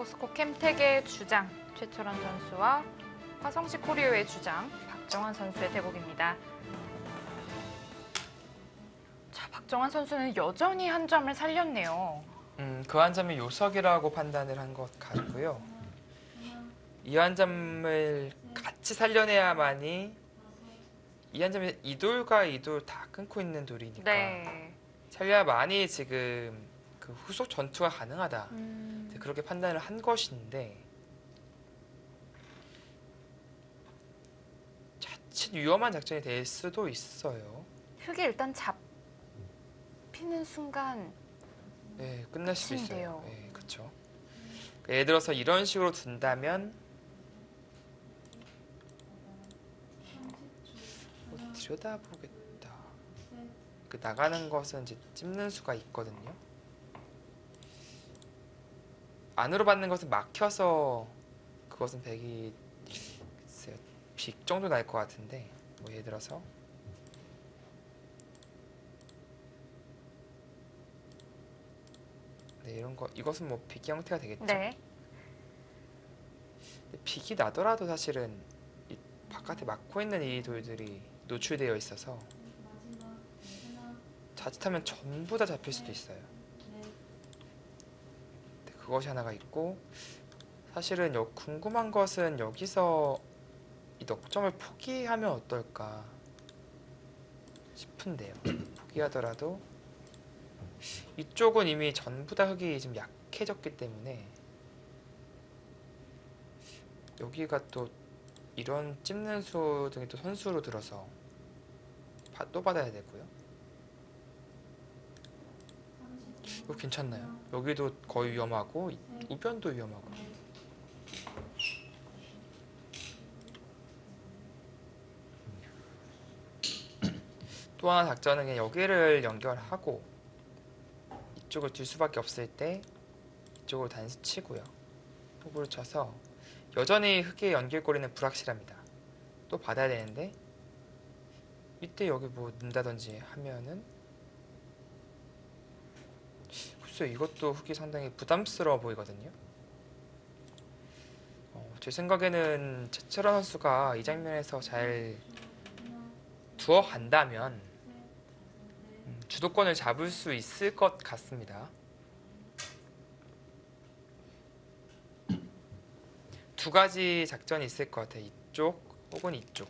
포스코 캠텍의 주장 최철원 선수와 화성시 코리오의 주장 박정환 선수의 대국입니다. 자, 박정환 선수는 여전히 한 점을 살렸네요. 그 한 점이 요석이라고 판단을 한 것 같고요. 이 한 점을 같이 살려내야만이 이 한 점이 이돌과 이돌 다 끊고 있는 돌이니까 네. 살려야만이 지금 그 후속 전투가 가능하다. 그렇게 판단을 한 것인데 자칫 위험한 작전이 될 수도 있어요. 흙이 일단 잡히는 순간 네, 끝날 수도 있어요. 끝인데요. 네, 그렇죠. 예를 들어서 이런 식으로 둔다면 들여다보겠다. 그 나가는 것은 이제 찝는 수가 있거든요. 안으로 받는 것은 막혀서 그것은 100이 글쎄요, 100 정도 날 것 같은데 뭐 예를 들어서 네, 이런 거 이것은 뭐 빅이 형태가 되겠죠. 네. 빅이 나더라도 사실은 이 바깥에 막고 있는 이 돌들이 노출되어 있어서 자칫하면 전부 다 잡힐 수도 있어요. 네, 그것이 하나가 있고 사실은 궁금한 것은 여기서 이 넉점을 포기하면 어떨까 싶은데요. 포기하더라도 이쪽은 이미 전부 다 흙이 좀 약해졌기 때문에 여기가 또 이런 찝는 수 등이 또 선수로 들어서 또 받아야 되고요. 이거 괜찮나요? 여기도 거의 위험하고 우변도 위험하고. 또 하나 작전은 그냥 여기를 연결하고 이쪽을 들 수밖에 없을 때 이쪽으로 단수 치고요. 호구를 쳐서 여전히 흙의 연결고리는 불확실합니다. 또 받아야 되는데 이때 여기 뭐 넣는다든지 하면은 글쎄요, 이것도 흙이 상당히 부담스러워 보이거든요. 제 생각에는 최철원 선수가 이 장면에서 잘 두어 간다면 주도권을 잡을 수 있을 것 같습니다. 두 가지 작전이 있을 것 같아요. 이쪽 혹은 이쪽.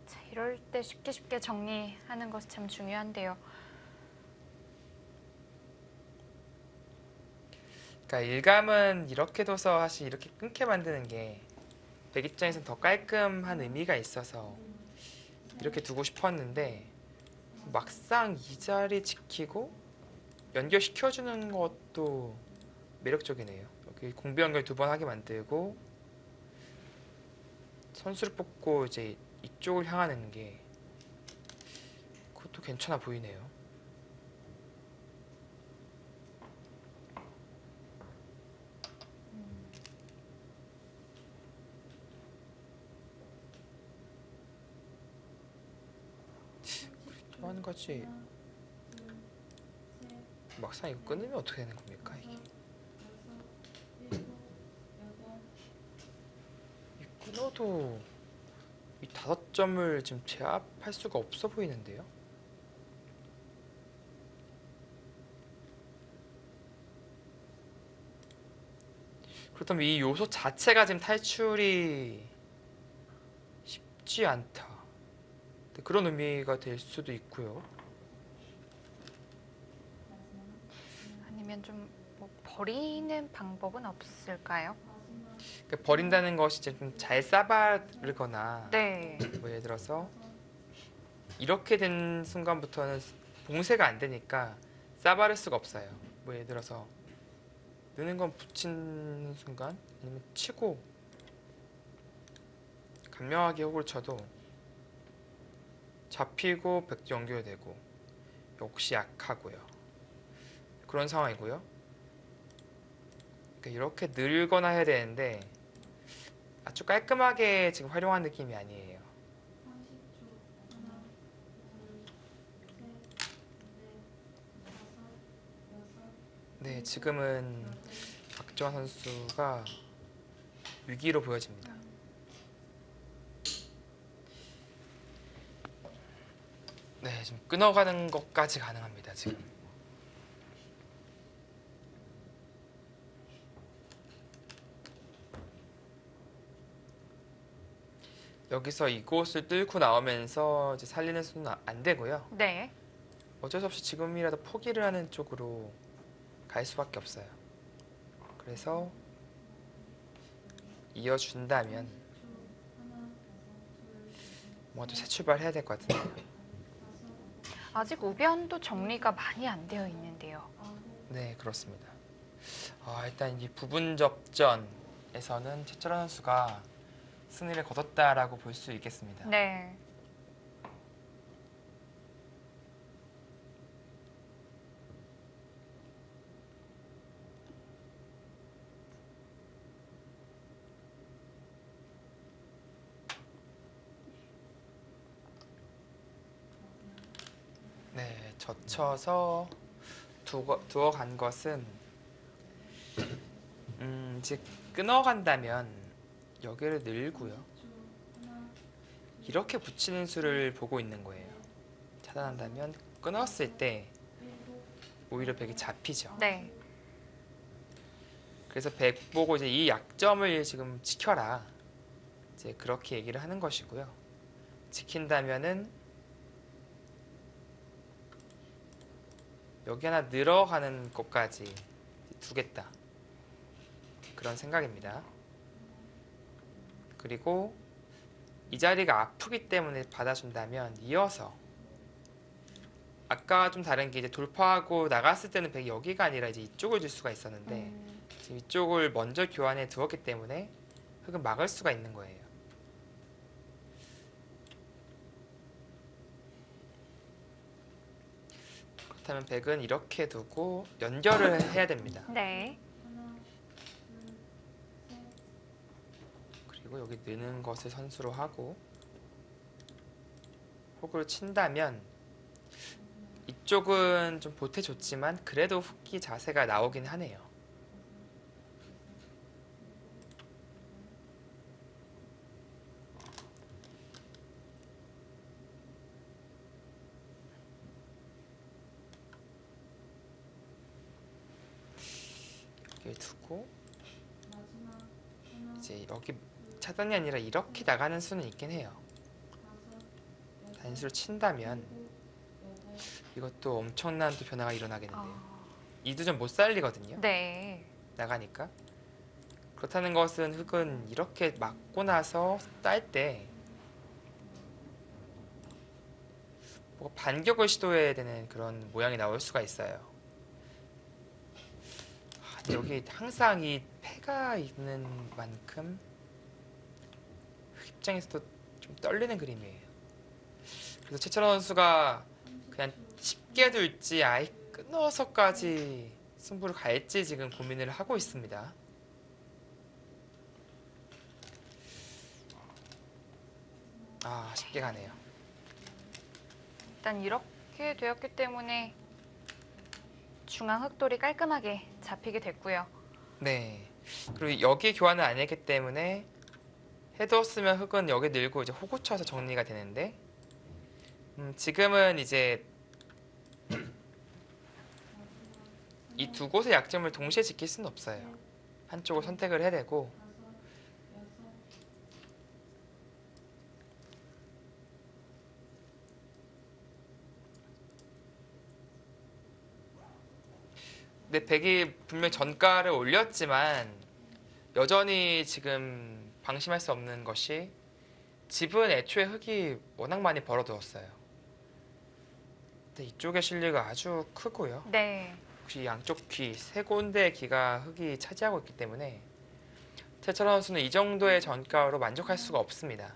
자, 이럴 때 쉽게 정리하는 것이 참 중요한데요. 그러니까 일감은 이렇게 둬서 사실 이렇게 끊게 만드는 게 백 입장에서는 더 깔끔한 의미가 있어서 이렇게 두고 싶었는데 막상 이 자리 지키고 연결시켜주는 것도 매력적이네요. 여기 공비 연결 2번 하게 만들고 선수를 뽑고 이제 이쪽을 향하는 게 그것도 괜찮아 보이네요. 또 한 가지 막상 이거 끊으면 어떻게 되는 겁니까 이게? 이 끊어도 이 5점을 지금 제압할 수가 없어 보이는데요? 그렇다면 이 요소 자체가 지금 탈출이 쉽지 않다. 그런 의미가 될 수도 있고요. 아니면 좀 뭐 버리는 방법은 없을까요? 그러니까 버린다는 것이 좀 잘 싸바르거나 네. 뭐 예를 들어서 이렇게 된 순간부터는 봉쇄가 안 되니까 싸바를 수가 없어요. 뭐 예를 들어서 느는 건 붙이는 순간 아니면 치고 간명하게 호구를 쳐도 잡히고 백도 연결되고 역시 약하고요. 그런 상황이고요. 그러니까 이렇게 늘거나 해야 되는데 아주 깔끔하게 지금 활용한 느낌이 아니에요. 네, 지금은 박정환 선수가 위기로 보여집니다. 네, 좀 끊어가는 것까지 가능합니다, 지금. 여기서 이곳을 뚫고 나오면서 이제 살리는 수는 안 되고요. 네. 어쩔 수 없이 지금이라도 포기를 하는 쪽으로 갈 수밖에 없어요. 그래서 이어준다면 뭔가 또 새 출발해야 될 것 같은데요. 아직 우변도 정리가 많이 안 되어 있는데요. 네, 그렇습니다. 일단 이 부분 접전에서는 최철원 선수가 승리를 거뒀다라고 볼 수 있겠습니다. 네. 네, 젖혀서 두어간 것은 이제 끊어간다면 여기를 늘고요. 이렇게 붙이는 수를 보고 있는 거예요. 차단한다면 끊었을 때 오히려 백이 잡히죠. 네. 그래서 백 보고 이제 이 약점을 지금 지켜라. 이제 그렇게 얘기를 하는 것이고요. 지킨다면은 여기 하나 늘어가는 것까지 두겠다. 그런 생각입니다. 그리고 이 자리가 아프기 때문에 받아준다면 이어서 아까 좀 다른 게 이제 돌파하고 나갔을 때는 백이 여기가 아니라 이제 이쪽을 줄 수가 있었는데 지금 이쪽을 먼저 교환해 두었기 때문에 흑은 막을 수가 있는 거예요. 그렇다면 백은 이렇게 두고 연결을 해야 됩니다. 네. 그리고 여기 느는 것을 선수로 하고 훅을 친다면 이쪽은 좀 보태줬지만 그래도 훅기 자세가 나오긴 하네요. 여기 두고 이제 여기 차단이 아니라 이렇게 나가는 수는 있긴 해요. 단수를 친다면 이것도 엄청난 또 변화가 일어나겠는데요. 이도 좀 못 살리거든요. 네. 나가니까. 그렇다는 것은 흑은 이렇게 맞고 나서 딸 때 뭔가 반격을 시도해야 되는 그런 모양이 나올 수가 있어요. 근데 여기 항상 이 패가 있는 만큼 흑 입장에서도 좀 떨리는 그림이에요. 그래서 최철원 선수가 그냥 쉽게 둘지 아예 끊어서까지 승부를 갈지 지금 고민을 하고 있습니다. 쉽게 가네요. 일단 이렇게 되었기 때문에 중앙 흑돌이 깔끔하게 잡히게 됐고요. 네. 그리고 여기 교환은 안 했기 때문에 해뒀으면 흑은 여기 늘고 이제 호구 쳐서 정리가 되는데 지금은 이제 이 두 곳의 약점을 동시에 지킬 수는 없어요. 한쪽을 선택을 해야 되고 근데 백이 분명 전가를 올렸지만 여전히 지금 방심할 수 없는 것이 집은 애초에 흑이 워낙 많이 벌어두었어요. 근데 이쪽의 실리가 아주 크고요. 네. 혹시 양쪽 귀, 세 군데의 귀가 흑이 차지하고 있기 때문에 최철원 선수는 이 정도의 전가로 만족할 수가 없습니다.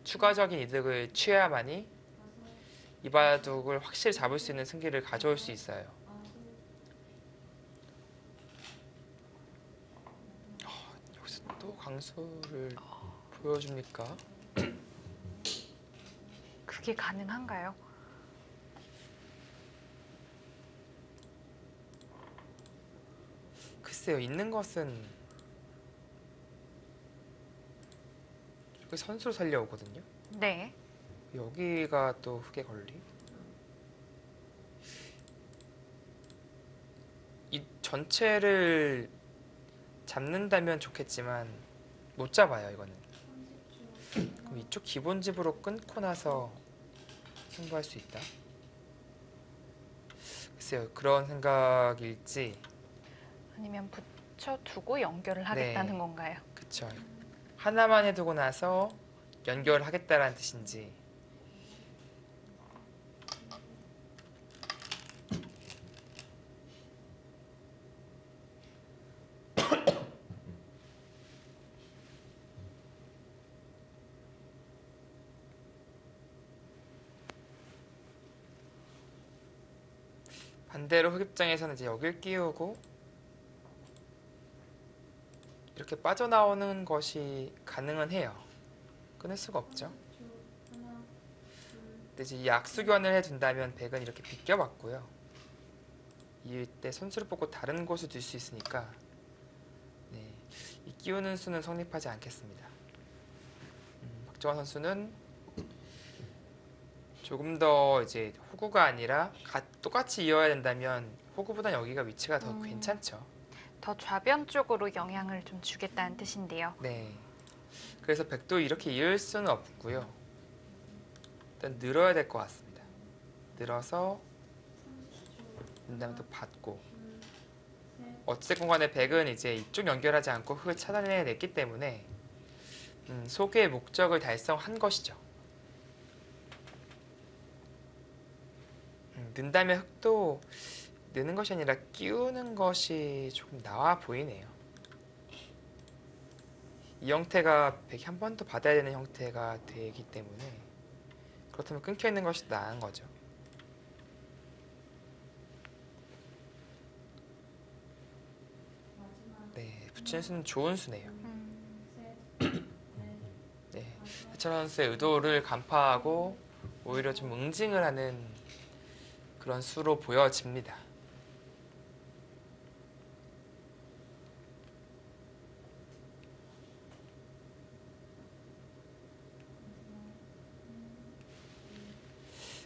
추가적인 이득을 취해야만이 이 바둑을 확실히 잡을 수 있는 승기를 가져올 수 있어요. 여기서 또 강수를 보여줍니까? 그게 가능한가요? 글쎄요, 있는 것은 여기 선수로 살려오거든요. 네. 여기가 또 흑의 권리. 이 전체를 잡는다면 좋겠지만 못 잡아요, 이거는. 그럼 이쪽 기본 집으로 끊고 나서 승부할 수 있다. 글쎄요, 그런 생각일지. 아니면 붙여두고 연결을 하겠다는 네. 건가요? 그쵸. 하나만 해두고 나서 연결을 하겠다라는 뜻인지. 반대로 흑 입장에서는 이제 여길 끼우고 이렇게 빠져나오는 것이 가능은 해요. 끊을 수가 없죠. 근데 이제 이 악수견을 해둔다면 백은 이렇게 비껴봤고요. 이때 선수를 뽑고 다른 곳을 둘 수 있으니까 네, 이 끼우는 수는 성립하지 않겠습니다. 박정환 선수는 조금 더 이제 호구가 아니라 똑같이 이어야 된다면 호구보단 여기가 위치가 더 괜찮죠. 더 좌변 쪽으로 영향을 좀 주겠다는 뜻인데요. 네. 그래서 백도 이렇게 이을 수는 없고요. 일단 늘어야 될 것 같습니다. 늘어서 그다음에 또 받고 어쨌든 간에 백은 이제 이쪽 연결하지 않고 흑을 차단해냈기 때문에 소개의 목적을 달성한 것이죠. 는다면 흑도 느는 것이 아니라 끼우는 것이 조금 나와 보이네요. 이 형태가 백이 한 번 더 받아야 되는 형태가 되기 때문에 그렇다면 끊겨 있는 것이 나은 거죠. 네, 붙이는 수는 좋은 수네요. 네, 해철 선수의 의도를 간파하고 오히려 좀 응징을 하는 그런 수로 보여집니다.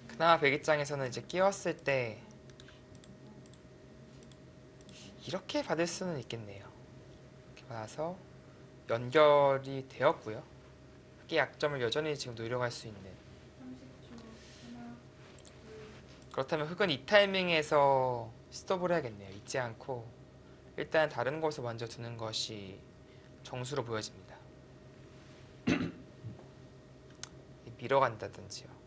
그나마 백 입장에서는 이제 끼웠을 때 이렇게 받을 수는 있겠네요. 이렇게 받아서 연결이 되었고요. 흑의 약점을 여전히 지금 노려갈 수 있는. 그렇다면 흑은 이 타이밍에서 스톱을 해야겠네요. 잊지 않고 일단 다른 곳을 먼저 두는 것이 정수로 보여집니다. 밀어간다든지요.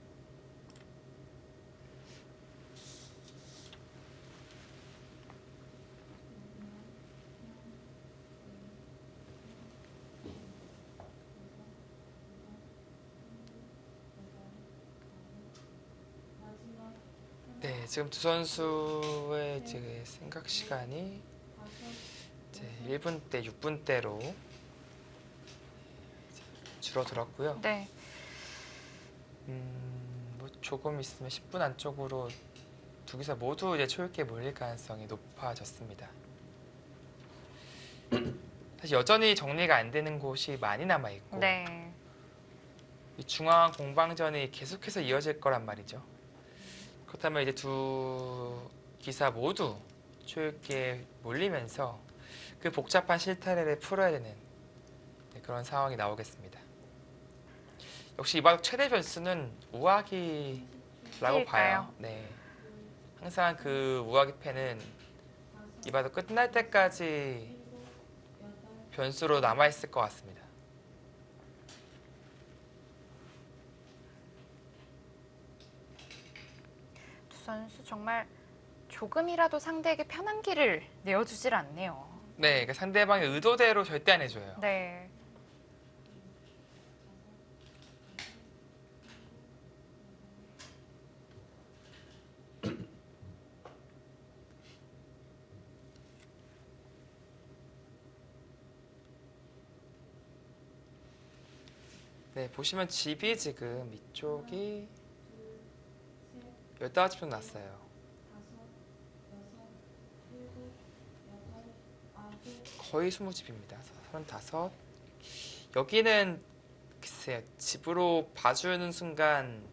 네, 지금 두 선수의 이제 생각 시간이 이제 1분대, 6분대로 줄어들었고요. 네. 뭐 조금 있으면 10분 안쪽으로 두 기사 모두 이제 초읽기에 몰릴 가능성이 높아졌습니다. 사실 여전히 정리가 안 되는 곳이 많이 남아 있고 네. 이 중앙 공방전이 계속해서 이어질 거란 말이죠. 그렇다면 이제 두 기사 모두 초읽기에 몰리면서 그 복잡한 실타래를 풀어야 되는 그런 상황이 나오겠습니다. 역시 이 바둑 최대 변수는 우아기라고 일까요? 봐요. 네, 항상 그 우아기 패는 이 바둑 끝날 때까지 변수로 남아 있을 것 같습니다. 두 선수 정말 조금이라도 상대에게 편한 길을 내어주질 않네요. 네, 그러니까 상대방의 의도대로 절대 안 해줘요. 네. 네, 보시면 집이 지금 이쪽이 15집 정도 났어요. 거의 20집입니다. 35. 여기는 글쎄요. 집으로 봐주는 순간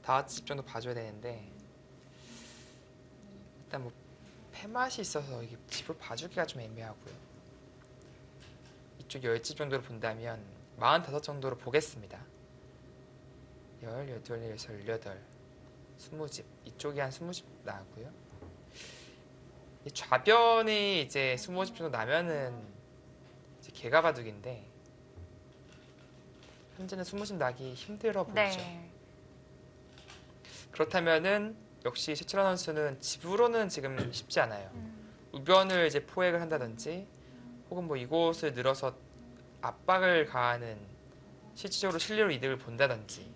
5집 정도 봐줘야 되는데 일단 뭐 폐맛이 있어서 이게 집으로 봐주기가 좀 애매하고요. 이쪽 10집 정도로 본다면 45 정도로 보겠습니다. 18, 18, 20집. 이쪽이 한 20집 나고요. 이 좌변이 이제 20집 정도 나면은 이제 개가 바둑인데 현재는 20집 나기 힘들어 보이죠. 네. 그렇다면은 역시 최철원 선수는 집으로는 지금 쉽지 않아요. 음, 우변을 이제 포획을 한다든지 혹은 뭐 이곳을 늘어서 압박을 가하는 실질적으로 실리로 이득을 본다든지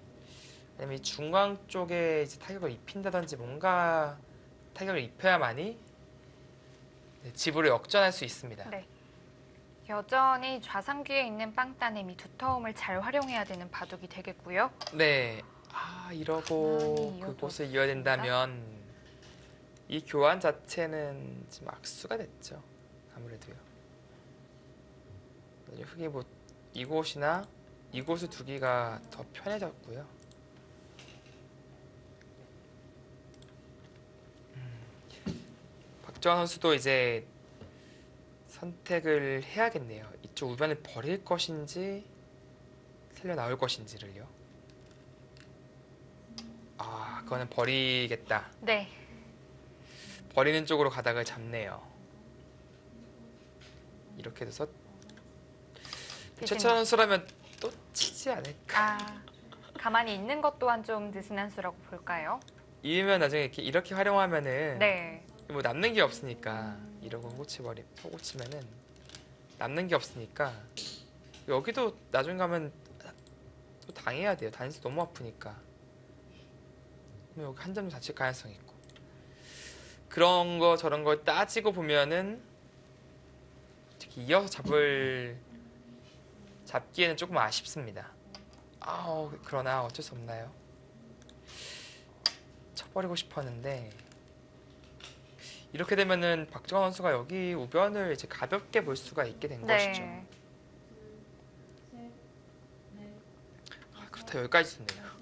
아니면 이 중앙 쪽에 이제 타격을 입힌다든지 뭔가 타격을 입혀야만이 네, 집으로 역전할 수 있습니다. 네. 여전히 좌상귀에 있는 빵따님이 두터움을 잘 활용해야 되는 바둑이 되겠고요. 네. 이러고 많이 그곳을 이어졌습니다. 이어야 된다면 이 교환 자체는 지금 악수가 됐죠. 아무래도요. 흙이 뭐 이곳이나 이곳을 두기가 더 편해졌고요. 박주환 선수도 이제 선택을 해야겠네요. 이쪽 우변을 버릴 것인지 살려 나올 것인지를요. 그거는 버리겠다. 네. 버리는 쪽으로 가닥을 잡네요. 이렇게 돼서 최철원 선수라면 또 치지 않을까. 가만히 있는 것 또한 좀 느슨한 수라고 볼까요? 이으면 나중에 이렇게 활용하면은 네. 뭐 남는 게 없으니까 이러고 호고 치면은 남는 게 없으니까 여기도 나중 가면 또 당해야 돼요. 단수 너무 아프니까. 그럼 여기 한 점 다칠 가능성이 있고 그런 거 저런 걸 따지고 보면은 특히 이어서 잡기에는 조금 아쉽습니다. 그러나 어쩔 수 없나요? 쳐버리고 싶었는데 이렇게 되면은 박정환 선수가 여기 우변을 이제 가볍게 볼 수가 있게 된 것이죠. 그렇다 여기까지 좋네요.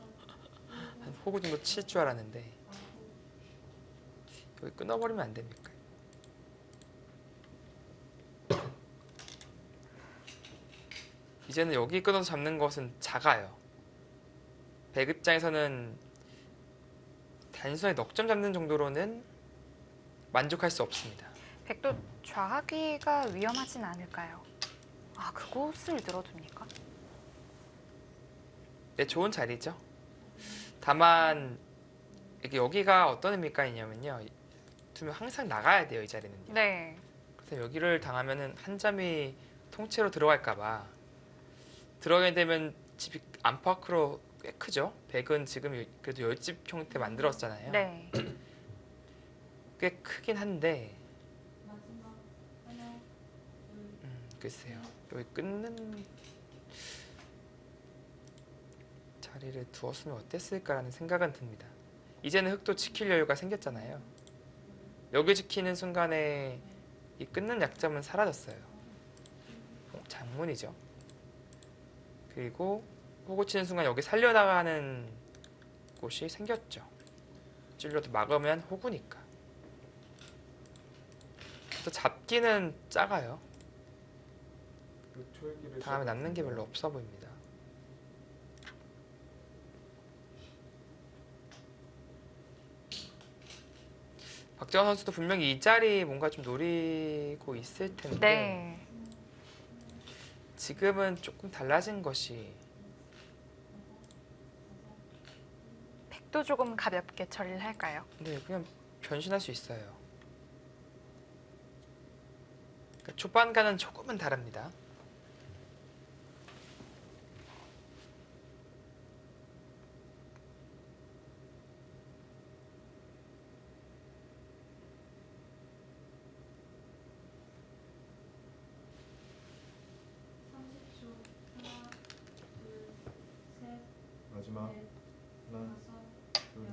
한 호구 정도 칠 줄 알았는데 여기 끊어버리면 안 됩니까? 이제는 여기 끊어서 잡는 것은 작아요. 백 입장에서는 단순하게 넉점 잡는 정도로는 만족할 수 없습니다. 백도 좌하귀가 위험하진 않을까요? 그곳을 늘어둡니까? 네, 좋은 자리죠. 다만 여기가 어떤 의미가 있냐면요. 두면 항상 나가야 돼요, 이 자리는요. 네. 그래서 여기를 당하면은 한 점이 통째로 들어갈까봐 들어가게 되면 집이 안팎으로 꽤 크죠. 백은 지금 그래도 10집 형태 만들었잖아요. 네. 꽤 크긴 한데 글쎄요. 여기 끊는 자리를 두었으면 어땠을까라는 생각은 듭니다. 이제는 흙도 지킬 여유가 생겼잖아요. 여기 지키는 순간에 이 끊는 약점은 사라졌어요. 장문이죠. 그리고 호구 치는 순간 여기 살려나가는 곳이 생겼죠. 찔러도 막으면 호구니까. 그래서 잡기는 작아요. 다음에 남는 게 별로 없어 보입니다. 박정환 선수도 분명히 이 자리 뭔가 좀 노리고 있을 텐데 네. 지금은 조금 달라진 것이 백도 조금 가볍게 처리를 할까요? 네, 그냥 변신할 수 있어요. 그러니까 초반과는 조금은 다릅니다. 마지막 하나, 둘,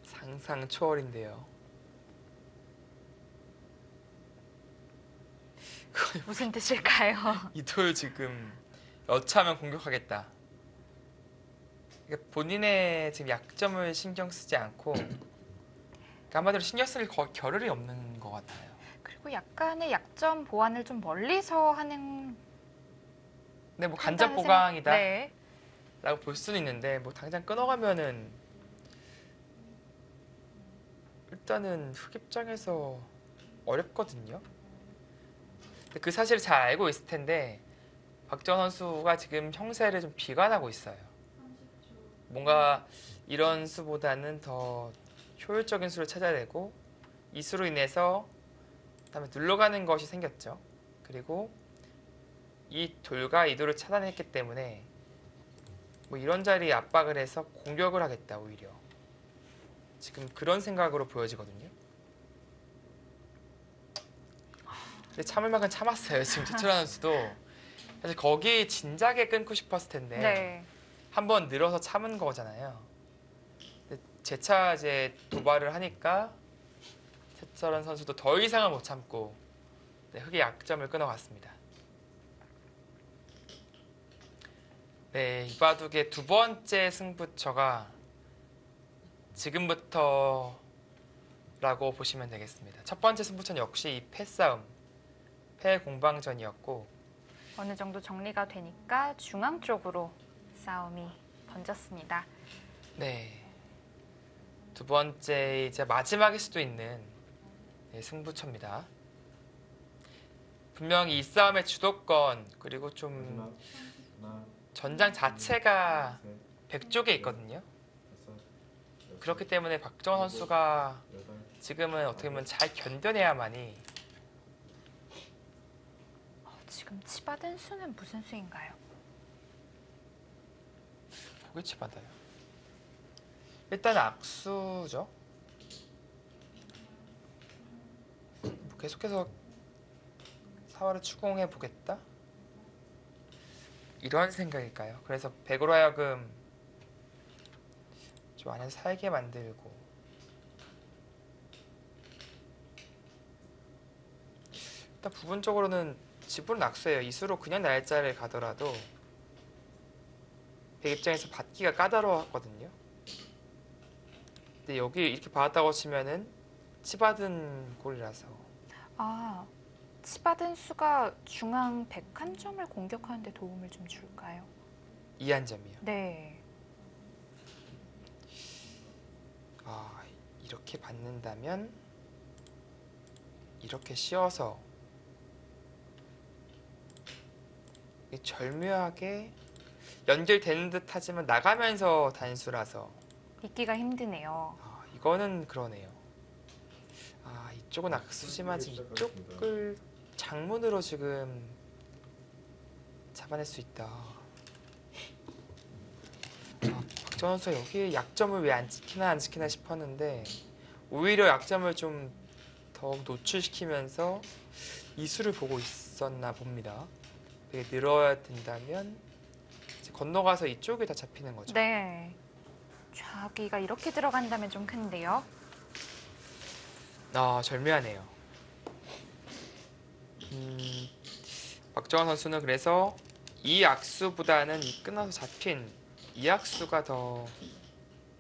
상상 초월인데요. 무슨 뜻일까요? 이돌 지금 여차하면 공격하겠다. 그러니까 본인의 지금 약점을 신경 쓰지 않고 그러니까 한마디로 신경 쓸 겨를이 없는 것 같아요. 그리고 약간의 약점 보완을 좀 멀리서 하는 근데 뭐 간접 한다는 보강이다 네. 라고 볼 수는 있는데 뭐 당장 끊어가면은 일단은 흑 입장에서 어렵거든요. 근데 그 사실을 잘 알고 있을 텐데 박정원 선수가 지금 형세를 좀 비관하고 있어요. 뭔가 이런 수보다는 더 효율적인 수를 찾아야 되고 이 수로 인해서 그다음에 눌러가는 것이 생겼죠. 그리고 이 돌과 이 돌을 차단했기 때문에 뭐 이런 자리에 압박을 해서 공격을 하겠다 오히려 지금 그런 생각으로 보여지거든요. 근데 참을 만큼 참았어요. 지금 최철환 선수도 사실 거기 진작에 끊고 싶었을 텐데 네. 한번 늘어서 참은 거잖아요. 근데 재차 이제 도발을 하니까 최철환 선수도 더 이상은 못 참고 네, 흑의 약점을 끊어갔습니다. 네, 이 바둑의 두 번째 승부처가 지금부터라고 보시면 되겠습니다. 첫 번째 승부처는 역시 이 패싸움, 패공방전이었고 어느 정도 정리가 되니까 중앙 쪽으로 싸움이 번졌습니다. 네, 두 번째 이제 마지막일 수도 있는 네, 승부처입니다. 분명히 이 싸움의 주도권 그리고 좀 마지막. 하나, 전장 자체가 셋, 백쪽에 있거든요. 다섯, 여섯, 그렇기 때문에 박정원 선수가 여덟, 지금은 어떻게 보면 잘 견뎌내야만이 지금 치받은 수는 무슨 수인가요? 포기치 받아요. 일단 악수죠. 뭐 계속해서 사활을 추궁해 보겠다. 이런 생각일까요? 그래서 백으로 하여금 좀 안에서 살게 만들고 일단 부분적으로는 지분은 악수예요. 이수로 그냥 날짜를 가더라도 백 입장에서 받기가 까다로웠거든요. 근데 여기 이렇게 받았다고 치면은 치받은 골이라서 아, 치받은 수가 중앙 101점을 공격하는 데 도움을 좀 줄까요? 이한 점이요. 네. 아, 이렇게 받는다면 이렇게 씌워서 이게 절묘하게 연결되는 듯 하지만 나가면서 단수라서 읽기가 힘드네요. 아, 이거는 그러네요. 아, 이쪽은 악수지만 지금 이쪽을 장문으로 지금 잡아낼 수 있다. 아, 박정원 선수가 여기에 약점을 왜 안 지키나 싶었는데 오히려 약점을 좀 더욱 노출시키면서 이수를 보고 있었나 봅니다. 되게 늘어야 된다면 이제 건너가서 이쪽이 다 잡히는 거죠. 네. 좌기가 이렇게 들어간다면 좀 큰데요. 아, 절묘하네요. 박정원 선수는 그래서 이 악수보다는 이 끊어서 잡힌 이 악수가 더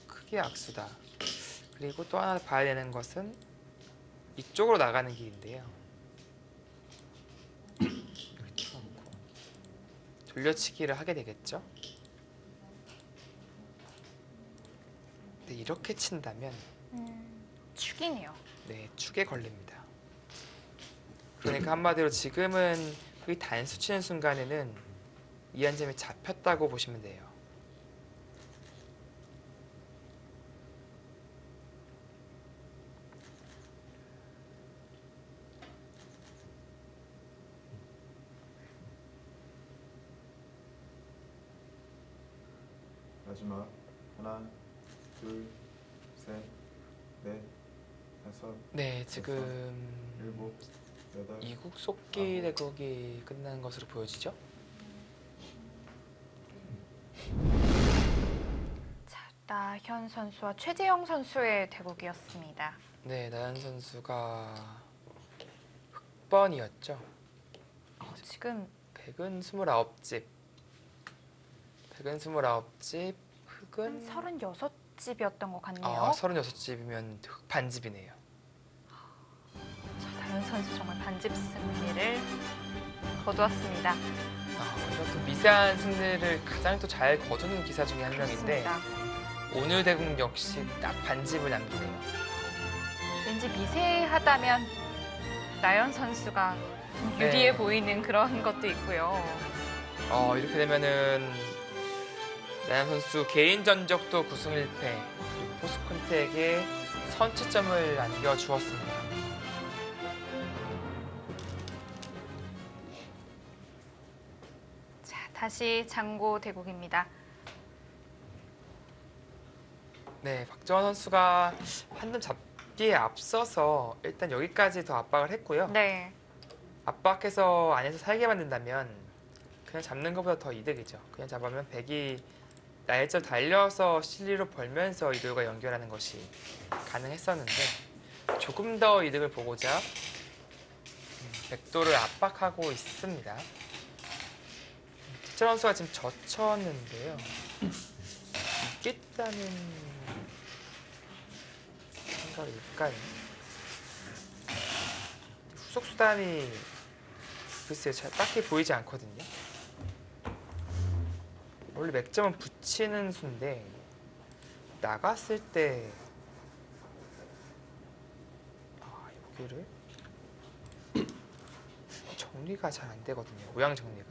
크게 악수다. 그리고 또 하나 봐야 되는 것은 이쪽으로 나가는 길인데요. 그렇지 않고 돌려치기를 하게 되겠죠. 근데 이렇게 친다면 축이네요. 네, 축에 걸립니다. 그러니까 한마디로 지금은 그 단수 치는 순간에는 이한점이 잡혔다고 보시면 돼요. 마지막. 하나, 둘, 셋, 넷, 다섯, 네, 지금 일곱, 여덟, 이국 속기 대국이 끝난 것으로 보여지죠? 자, 나현 선수와 최재영 선수의 대국이었습니다. 네, 나연 선수가 흑번이었죠. 지금 100은 29집. 100은 29집. 한 흑은 36집이었던 것 같네요. 아, 36집이면 흑 반집이네요. 자, 다현 선수 정말 반집 승리를 거두었습니다. 이렇게 미세한 승리를 가장 또 잘 거두는 기사 중에 한 명인데 그렇습니다. 오늘 대국 역시 딱 반집을 남기네요. 왠지 미세하다면 나연 선수가 좀 유리해 네. 보이는 그런 것도 있고요. 이렇게 되면은 나연 선수 개인 전적도 9승 1패 그리고 포스콘택에 선취점을 안겨주었습니다. 자, 다시 장고 대국입니다. 네, 박정원 선수가 한 점 잡기에 앞서서 일단 여기까지 더 압박을 했고요. 네, 압박해서 안에서 살게 만든다면 그냥 잡는 것보다 더 이득이죠. 그냥 잡으면 백이 날짜 달려서 실리로 벌면서 이돌과 연결하는 것이 가능했었는데 조금 더 이득을 보고자 백도를 압박하고 있습니다. 박정원 선수가 지금 젖혔는데요. 이겼다는 생각일까요? 후속 수단이 글쎄요, 잘 딱히 보이지 않거든요. 원래 맥점은 붙이는 수인데 나갔을 때 여기를 정리가 잘 안 되거든요. 모양 정리가.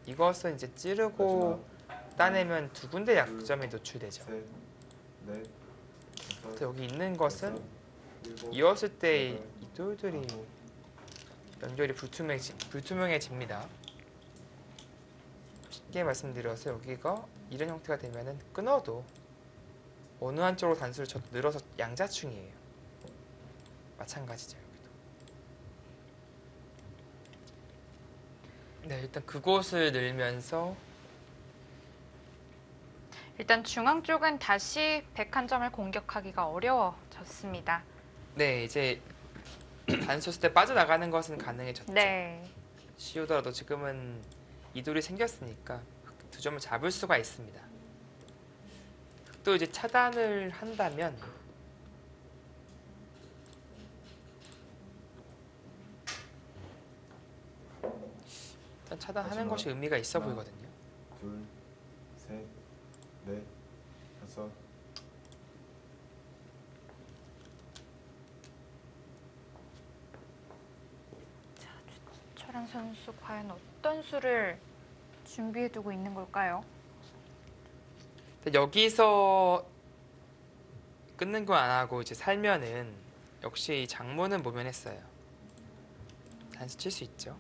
이것은 이제 찌르고 따내면 두 군데 약점에 노출되죠. 셋, 넷, 또 여기 있는 것은 다섯, 일곱, 이었을 때 여덟, 이 돌들이 연결이 불투명해집니다. 쉽게 말씀드려서 여기가 이런 형태가 되면은 끊어도 어느 한쪽으로 단수를 늘어서 양자충이에요. 마찬가지죠 여기도. 네, 일단 그곳을 늘면서 일단 중앙 쪽은 다시 백 한 점을 공격하기가 어려워졌습니다. 네, 이제 단수 쓸 때 빠져나가는 것은 가능해졌죠. 네, 쉬우더라도 지금은 이돌이 생겼으니까 두 점을 잡을 수가 있습니다. 또 이제 차단을 한다면 일단 차단하는 마지막. 것이 의미가 있어 하나. 보이거든요. 둘, 셋, 넷, 다섯. 철원 선수 과연 어떤 수를 준비해두고 있는 걸까요? 근데 여기서 끊는 거 안 하고 이제 살면은 역시 이 장문은 모면했어요. 단수 칠 수 있죠.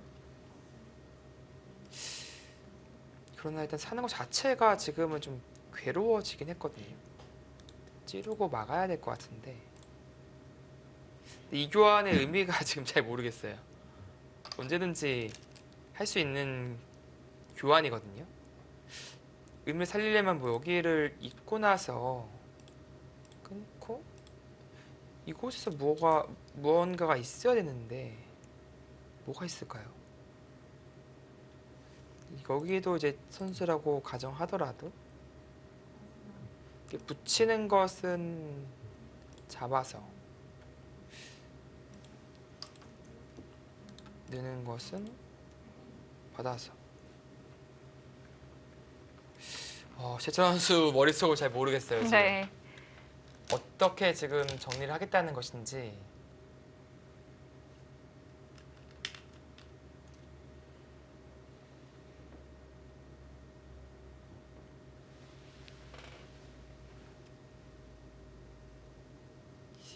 그러나 일단 사는 것 자체가 지금은 좀 괴로워지긴 했거든요. 찌르고 막아야 될 것 같은데 이 교환의 의미가 지금 잘 모르겠어요. 언제든지 할 수 있는 교환이거든요. 의미를 살리려면 뭐 여기를 잇고 나서 끊고 이곳에서 무언가가 있어야 되는데 뭐가 있을까요? 여기도 이제 선수라고 가정하더라도 이렇게 붙이는 것은 잡아서 느는 것은 받아서 최철 선수 머릿속을 잘 모르겠어요. 지금. 네, 어떻게 지금 정리를 하겠다는 것인지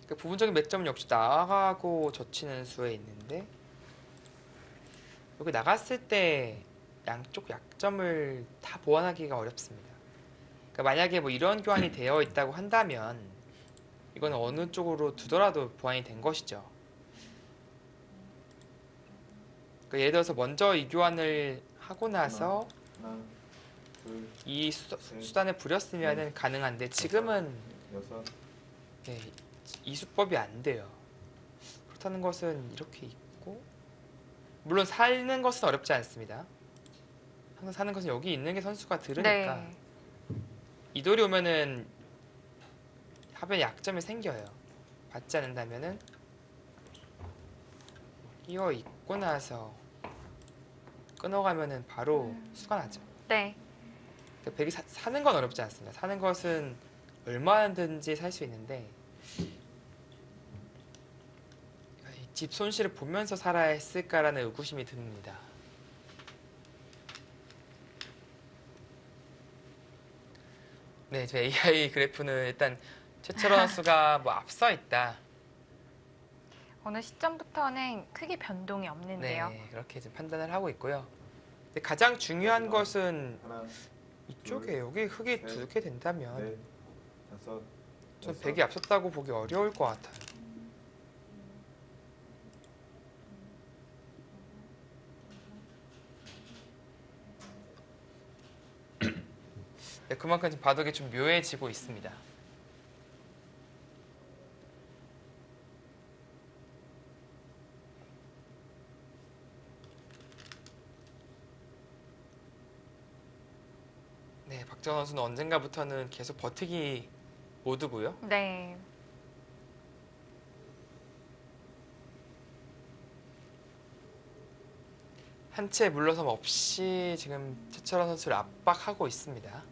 그러니까 부분적인 맥점은 역시 나가고 젖히는 수에 있는데 여기 나갔을 때 양쪽 약점을 다 보완하기가 어렵습니다. 그러니까 만약에 뭐 이런 교환이 되어 있다고 한다면 이건 어느 쪽으로 두더라도 보완이 된 것이죠. 그러니까 예를 들어서 먼저 이 교환을 하고 나서 하나, 둘, 이 수단을 부렸으면 가능한데 지금은 여섯. 네, 이 수법이 안 돼요. 그렇다는 것은 이렇게 있고 물론 사는 것은 어렵지 않습니다. 항상 사는 것은 여기 있는 게 선수가 들으니까 네. 이 돌이 오면은 하변 약점이 생겨요. 받지 않는다면은 끼어 있고 나서 끊어가면은 바로 수가 나죠. 네. 그러니까 백이 사는 건 어렵지 않습니다. 사는 것은 얼마든지 살 수 있는데 이 집 손실을 보면서 살아야 했을까라는 의구심이 듭니다. 네, 저 AI 그래프는 일단 최철원 선수가 뭐 앞서 있다. 어느 시점부터는 크게 변동이 없는데요. 네, 그렇게 지금 판단을 하고 있고요. 근데 가장 중요한 것은 하나, 이쪽에 여기 흙이 셋, 두 개 된다면 넷, 다섯, 전 여섯, 100이 앞섰다고 보기 어려울 것 같아요. 네, 그만큼 지금 바둑이 좀 묘해지고 있습니다. 네, 박정원 선수는 언젠가부터는 계속 버티기 모드고요. 네. 한 채 물러섬 없이 지금 최철원 선수를 압박하고 있습니다.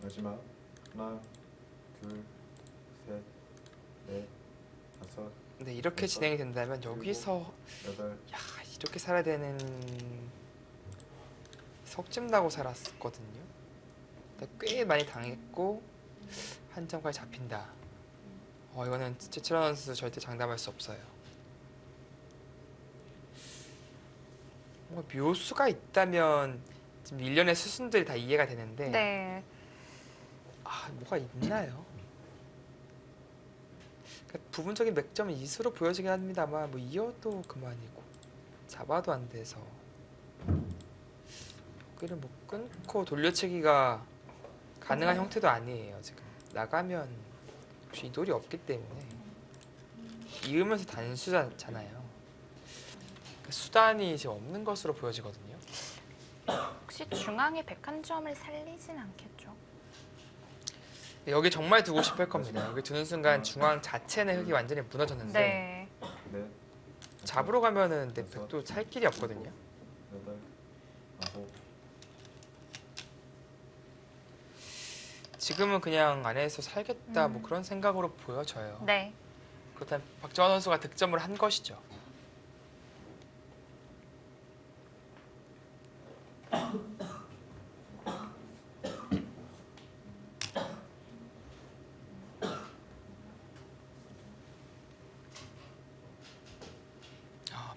마지막 하나, 둘, 셋, 넷, 다섯, 근데 이렇게 진행이 된다면 여기서 여덟, 야, 이렇게 살아야 되는 석집 나고 살았거든요. 근데 꽤 많이 당했고 한 점까지 잡힌다. 이거는 최철원 선수 절대 장담할 수 없어요. 뭔가 묘수가 있다면 지금 일련의 수순들이 다 이해가 되는데 네. 뭐가 있나요? 그러니까 부분적인 맥점은 이수로 보여지긴 합니다만 뭐 이어도 그만이고 잡아도 안 돼서 여기를 뭐 끊고 돌려치기가 가능한 형태도 아니에요. 지금 나가면 혹시 이 돌이 없기 때문에 이으면서 단수잖아요. 그러니까 수단이 지금 없는 것으로 보여지거든요. 혹시 중앙에 101점을 살리진 않겠죠? 여기 정말 두고 싶을 겁니다. 여기 두는 순간 중앙 자체 내 흙이 완전히 무너졌는데 네. 넷, 잡으러 가면은 내 벽도 살 길이 없거든요. 여덟, 아홉, 지금은 그냥 안에서 살겠다 뭐 그런 생각으로 보여져요. 네. 그렇다면 박정환 선수가 득점을 한 것이죠.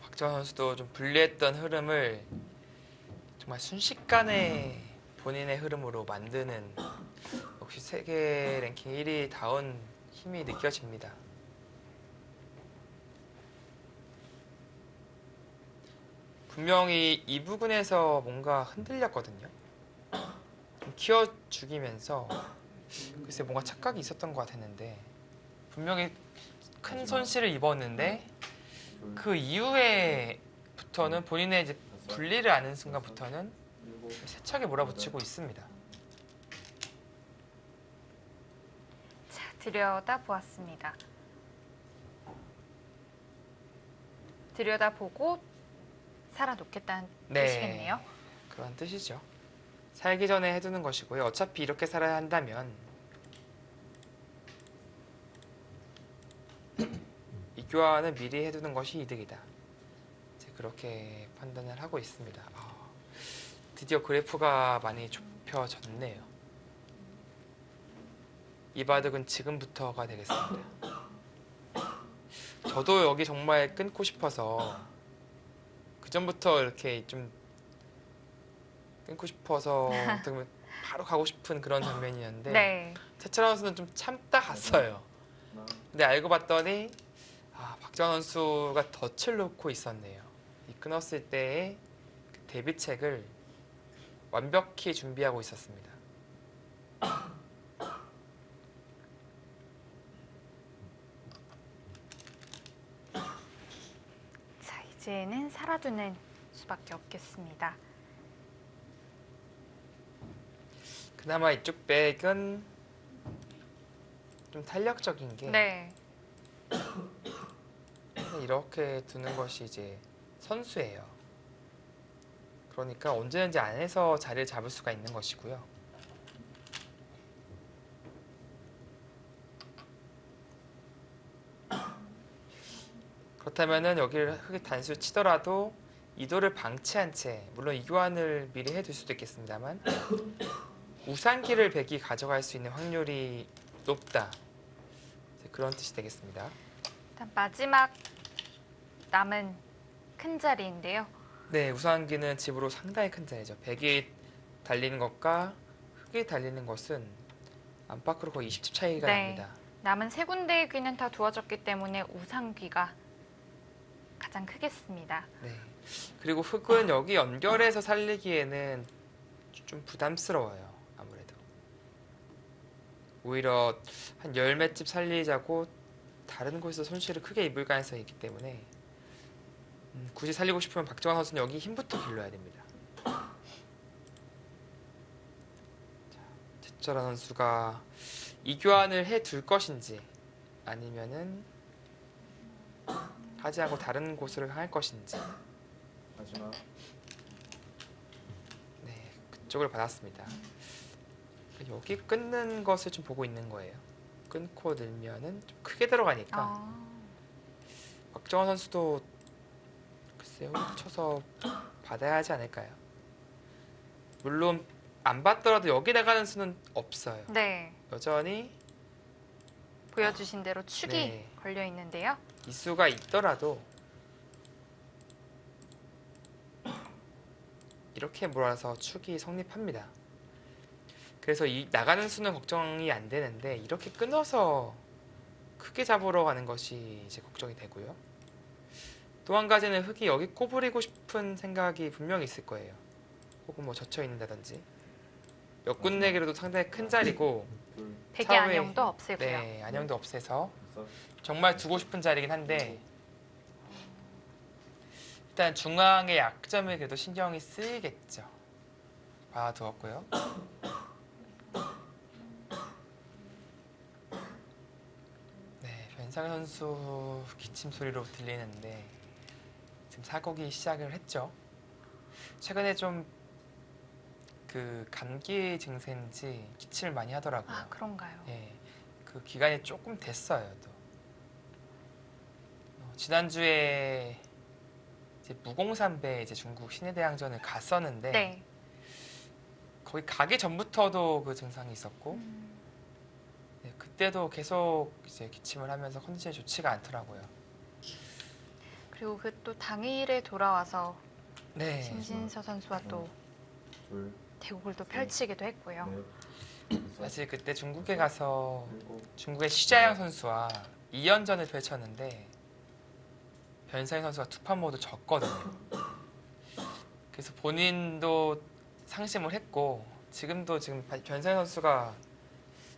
박정환 선수도 좀 불리했던 흐름을 정말 순식간에 본인의 흐름으로 만드는 역시 세계 랭킹 1위 다운 힘이 느껴집니다. 분명히 이 부분에서 뭔가 흔들렸거든요. 좀 키워 죽이면서 글쎄 뭔가 착각이 있었던 것 같았는데 분명히 큰 손실을 입었는데 둘, 그 이후에부터는 본인의 이제 다섯, 분리를 아는 순간부터는 일곱, 세차게 몰아붙이고 있습니다. 자, 들여다보았습니다. 들여다보고 살아놓겠다는 뜻이겠네요. 그런 뜻이죠. 살기 전에 해두는 것이고요. 어차피 이렇게 살아야 한다면 이 교환은 미리 해두는 것이 이득이다. 이제 그렇게 판단을 하고 있습니다. 드디어 그래프가 많이 좁혀졌네요. 이 바둑은 지금부터가 되겠습니다. 저도 여기 정말 끊고 싶어서 그 전부터 이렇게 좀 끊고 싶어서 어떻게 보면 바로 가고 싶은 그런 장면이었는데 네. 최철원 선수는 좀 참다 갔어요. 하나, 근데 알고 봤더니 박정원 선수가 덫을 놓고 있었네요. 이 끊었을 때의 그 대비책을 완벽히 준비하고 있었습니다. 자, 이제는 살아두는 수밖에 없겠습니다. 그나마 이쪽 백은 좀 탄력적인 게 네. 이렇게 두는 것이 이제 선수예요. 그러니까 언제든지 안에서 자리를 잡을 수가 있는 것이고요. 그렇다면은 여기를 흙에 단수 치더라도 이도를 방치한 채, 물론 이교환을 미리 해둘 수도 있겠습니다만 우산기를 백이 가져갈 수 있는 확률이 높다. 이제 그런 뜻이 되겠습니다. 일단 마지막 남은 큰 자리인데요. 네, 우산기는 집으로 상당히 큰 자리죠. 백이 달리는 것과 흙이 달리는 것은 안팎으로 거의 20집 차이가 네. 납니다. 남은 세 군데의 귀는 다 두어졌기 때문에 우상귀가 가장 크겠습니다. 네. 그리고 흙은 여기 연결해서 살리기에는 좀 부담스러워요. 아무래도. 오히려 한 열 몇 집 살리자고 다른 곳에서 손실을 크게 입을 가능성이 있기 때문에 굳이 살리고 싶으면 박정환 선수는 여기 힘부터 길러야 됩니다. 최철환 선수가 이교환을 해둘 것인지 아니면은 하지 않고 다른 곳으로 향할 것인지. 마지막. 네, 그쪽을 받았습니다. 여기 끊는 것을 좀 보고 있는 거예요. 끊고 늘면은 좀 크게 들어가니까 박정환 선수도 글쎄요, 쳐서 받아야 하지 않을까요? 물론 안 받더라도 여기 나가는 수는 없어요. 네. 여전히 보여주신 대로 축이 네. 걸려 있는데요. 이 수가 있더라도 이렇게 몰아서 축이 성립합니다. 그래서 이 나가는 수는 걱정이 안 되는데 이렇게 끊어서 크게 잡으러 가는 것이 이제 걱정이 되고요. 또 한 가지는 흙이 여기 꼬부리고 싶은 생각이 분명히 있을 거예요. 혹은 뭐 젖혀 있는다든지. 몇 군데기로도 상당히 큰 자리고 둘, 백의 차후에- 안형도 없애고요. 네, 안형도 없애서 다섯. 정말 두고 싶은 자리긴 한데 일단 중앙의 약점에 그래도 신경이 쓰이겠죠. 봐두었고요. 네, 변상현 선수 기침 소리로 들리는데 지금 사고기 시작을 했죠. 최근에 좀 그 감기 증세인지 기침을 많이 하더라고요. 아, 그런가요? 예, 그 기간이 조금 됐어요. 또 지난주에 이제 무공산배 이제 중국 신해대항전을 갔었는데 네. 거기 가기 전부터도 그 증상이 있었고 네, 그때도 계속 이제 기침을 하면서 컨디션이 좋지가 않더라고요. 그리고 그 또 당일에 돌아와서 네, 신진서 선수와 또 둘, 대국을 또 펼치기도 했고요. 넷, 다섯, 사실 그때 중국에 가서 일곱, 중국의 시자양 선수와 2연전을 펼쳤는데 변상현 선수가 투판 모두 졌거든요. 그래서 본인도 상심을 했고 지금 변상현 선수가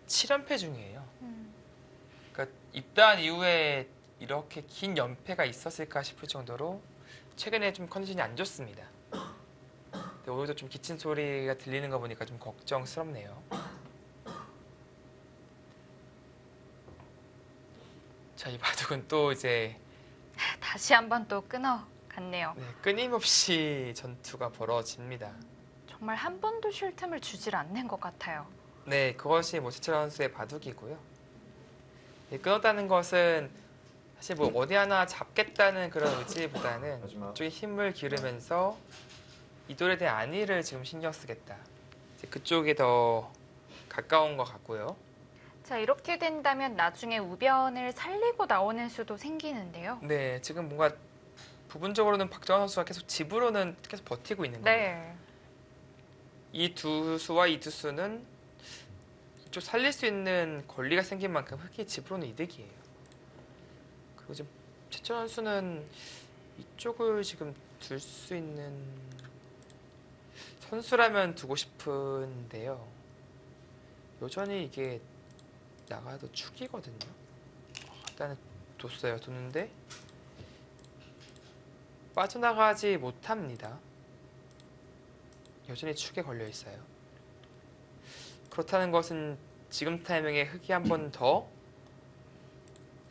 7연패 중이에요. 그러니까 입단 이후에 이렇게 긴 연패가 있었을까 싶을 정도로 최근에 좀 컨디션이 안 좋습니다. 근데 오늘도 좀 기침 소리가 들리는 거 보니까 좀 걱정스럽네요. 자, 이 바둑은 또 이제 다시 한번 또 끊어갔네요. 네, 끊임없이 전투가 벌어집니다. 정말 한 번도 쉴 틈을 주질 않는 것 같아요. 네, 그것이 뭐 최철환 선수의 바둑이고요. 이 끊었다는 것은 사실 뭐 어디 하나 잡겠다는 그런 의지보다는 마지막. 그쪽에 힘을 기르면서 이돌에 대한 안위를 지금 신경 쓰겠다. 이제 그쪽에 더 가까운 것 같고요. 자, 이렇게 된다면 나중에 우변을 살리고 나오는 수도 생기는데요. 네, 지금 뭔가 부분적으로는 박정환 선수가 계속 집으로는 계속 버티고 있는 겁니다. 네. 이 두 수와 이 두 수는 이쪽 살릴 수 있는 권리가 생긴 만큼 흑이 집으로는 이득이에요. 그리고 지금 최철 선수는 이쪽을 지금 둘 수 있는 선수라면 두고 싶은데요. 여전히 이게 나가도 축이거든요. 일단은 뒀어요. 뒀는데 빠져나가지 못합니다. 여전히 축에 걸려 있어요. 그렇다는 것은 지금 타이밍에 흑이 한 번 더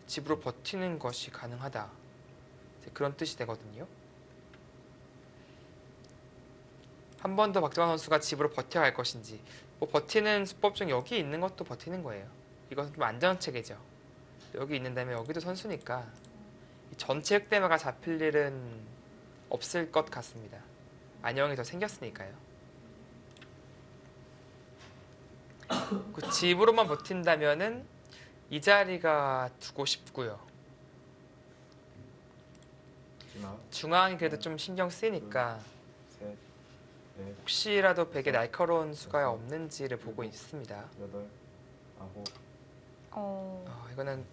집으로 버티는 것이 가능하다. 이제 그런 뜻이 되거든요. 한 번 더 박정환 선수가 집으로 버텨갈 것인지, 뭐 버티는 수법 중 여기 있는 것도 버티는 거예요. 이것은 좀 안전체계죠. 여기 있는다면 여기도 선수니까 이 전체 흑대마가 잡힐 일은 없을 것 같습니다. 안녕이 더 생겼으니까요. 그 집으로만 버틴다면은 이 자리가 두고 싶고요. 마지막. 중앙이 그래도 좀 신경 쓰이니까 셋, 넷, 혹시라도 백에 날카로운 수가 없는지를 보고 있습니다. 여덟, 아홉. 이거는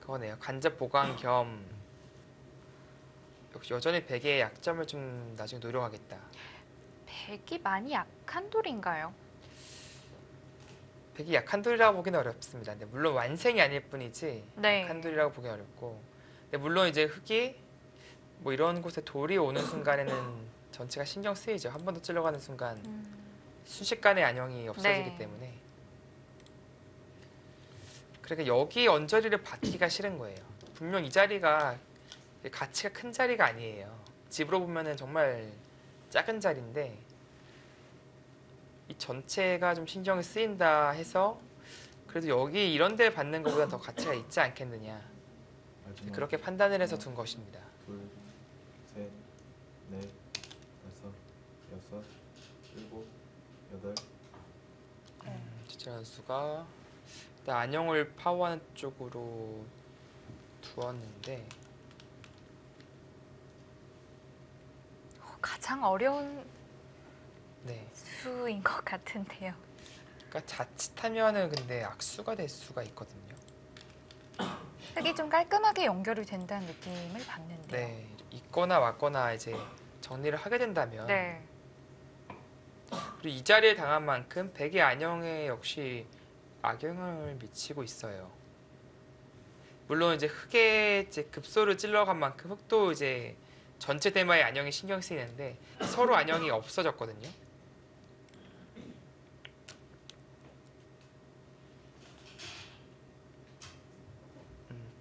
그거네요. 간접 보강 겸 역시 여전히 백의 약점을 좀 나중에 노려가겠다. 백이 많이 약한 돌인가요? 백이 약한 돌이라고 보기는 어렵습니다. 근데 물론 완생이 아닐 뿐이지 네. 약한 돌이라고 보기 어렵고, 근데 물론 이제 흑이 뭐 이런 곳에 돌이 오는 순간에는 전체가 신경 쓰이죠. 한 번 더 찔러가는 순간 순식간에 안녕이 없어지기 네. 때문에. 그러니까 여기 언저리를 받기가 싫은 거예요. 분명 이 자리가 가치가 큰 자리가 아니에요. 집으로 보면은 정말 작은 자리인데 이 전체가 좀 신경이 쓰인다 해서 그래도 여기 이런 데 받는 것보다 더 가치가 있지 않겠느냐, 마지막. 그렇게 판단을 해서 둔 것입니다. 둘, 셋, 넷, 다섯, 여섯, 일곱, 여덟. 최철 선수가 일단 안녕을 파워하는 쪽으로 두었는데 가장 어려운 네, 수인 것 같은데요. 그러니까 자칫하면은 근데 악수가 될 수가 있거든요. 흙이 좀 깔끔하게 연결이 된다는 느낌을 받는데요. 네, 있거나 왔거나 이제 정리를 하게 된다면 네. 그리고 이 자리에 당한 만큼 백의 안녕에 역시 악영향을 미치고 있어요. 물론 이제 흑의 이제 급소를 찔러간 만큼 흑도 이제 전체 대마의 안녕이 신경 쓰이는데 서로 안녕이 없어졌거든요.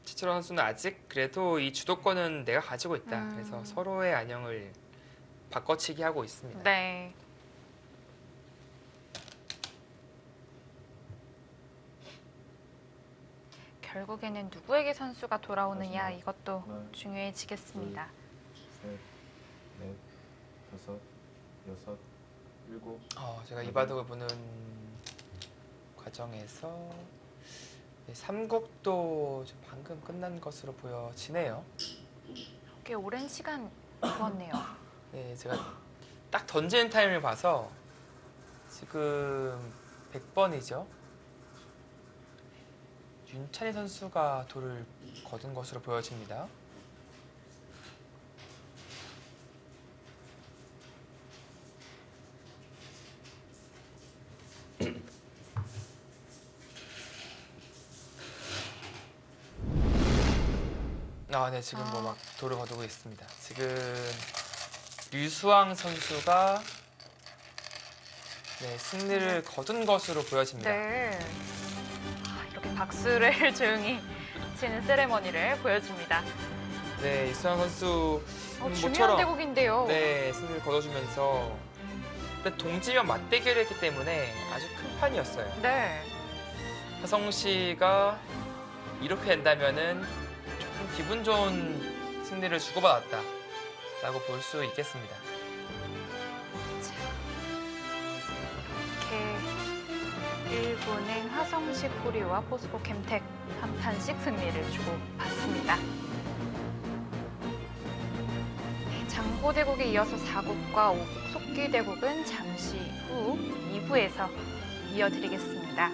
최철 선수는 아직 그래도 이 주도권은 내가 가지고 있다. 그래서 서로의 안녕을 바꿔치기 하고 있습니다. 네. 결국에는 누구에게 선수가 돌아오느냐 마지막. 이것도 하나, 중요해지겠습니다. 셋, 넷, 다섯, 여섯, 일곱. 제가 이 바둑을 보는 과정에서 삼국도 방금 끝난 것으로 보여지네요. 꽤 오랜 시간 두었네요. 네, 제가 딱 던지는 타임을 봐서 지금 100번이죠. 윤찬희 선수가 돌을 거둔 것으로 보여집니다. 네, 지금 뭐 막 돌을 거두고 있습니다. 지금 류수왕 선수가 승리를 거둔 것으로 보여집니다. 네. 이렇게 박수를 조용히 치는 세레머니를 보여줍니다. 네, 류수왕 선수 중요한 모처럼 대국인데요. 네, 승리를 거둬주면서 일단 동지면 맞대결을 했기 때문에 아주 큰 판이었어요. 네. 하성 씨가 이렇게 된다면은 조금 기분 좋은 승리를 주고받았다라고 볼 수 있겠습니다. 이렇게 1군은 화성시 코리오와 포스코 캠텍 한 판씩 승리를 주고받습니다. 장고대국에 이어서 4국과 5국 속기대국은 잠시 후 2부에서 이어드리겠습니다.